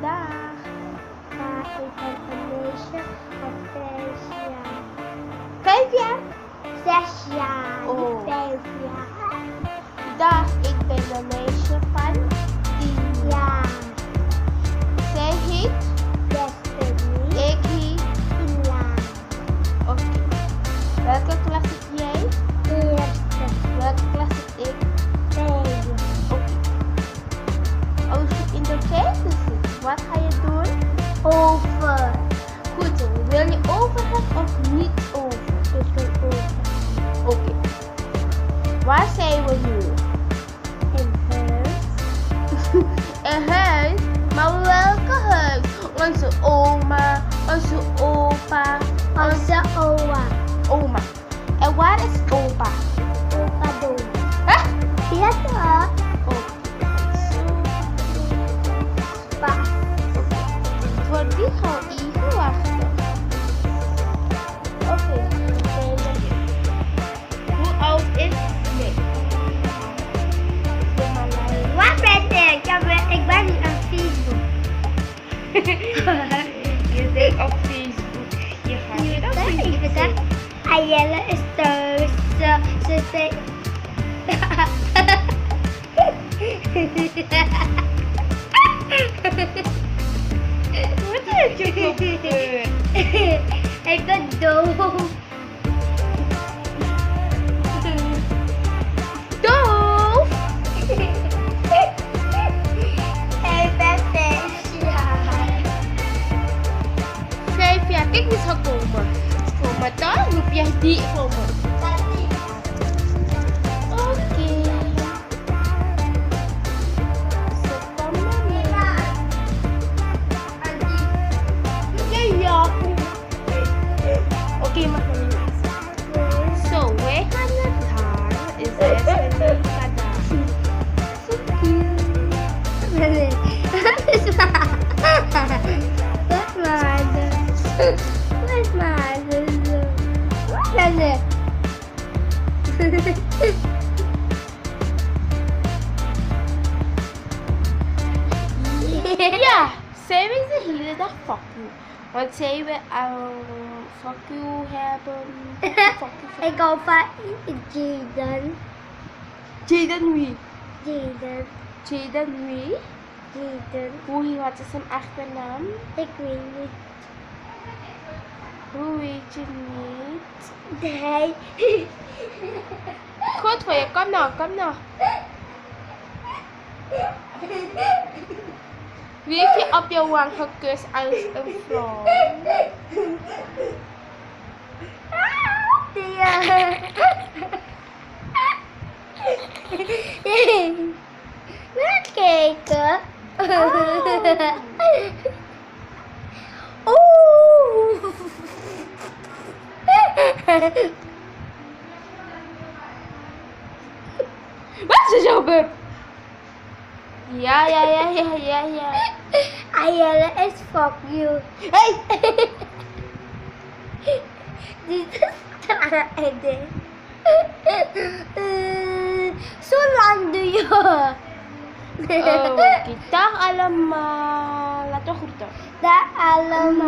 Dag. Ik ben een meisje van 5 jaar. 5 jaar? 6 jaar, Oh. niet 5 jaar. Dag, ik ben een meisje van 10 Ja, Zij heet? Destiny. Ik heet? Ila. Oké. Welke klas zit jij? Eerste. Welke klas zit ik? Tweede. Oké. Als je in de vijfde zit, wat ga je doen? Over. Goed zo. Wil je overgaan of niet over? Ik wil over. Oké. Waar zijn we nu? In huis. Een huis? Maar welke huis? Onze oma, onze opa, Onze oma. oma. En waar is opa? Opa dood. Huh? Ja toch? Oké. Zo. Pa. Voor die gaan we even wachten. Oké. Hoe oud is Nick? Doe maar lijn. Waar ben ik? Ik ben niet aan Facebook. Je zit op Facebook. Je gaat niet op Ik Facebook. zeg, Ayelle is thuis. Ze zei... Wat heb je gebeurd? Ik ben doof. Doof? Ik ben 5 jaar. 5 jaar. Kijk eens gekomen. Voor me dan roep jij die voor me. Oké. Ze komen niet. Ja. Oké, mag je niet. Zo, wij gaan naar daar. Is het een daar? Zo cute. Dat is waar. Ja, zij wil de hele dag fuck you. Want zij wil fuck you hebben. Fuck you. Ik hou van Jaden. Jaden wie? Jaden. Jaden wie? Jaden. Wat is zijn achternaam? Ik weet niet. Hoe weet je niet? Nee. Goed voor je, kom nou, kom nou. Wie heeft je op je wang gekust als een vrouw? Wil kijken? Oeh. Wat is er gebeurd? Ja. Ayelle is fuck you. Hey! Dit is einde. Zo lang doe je. Oké, dag allemaal. Laten we groeten. Dag allemaal.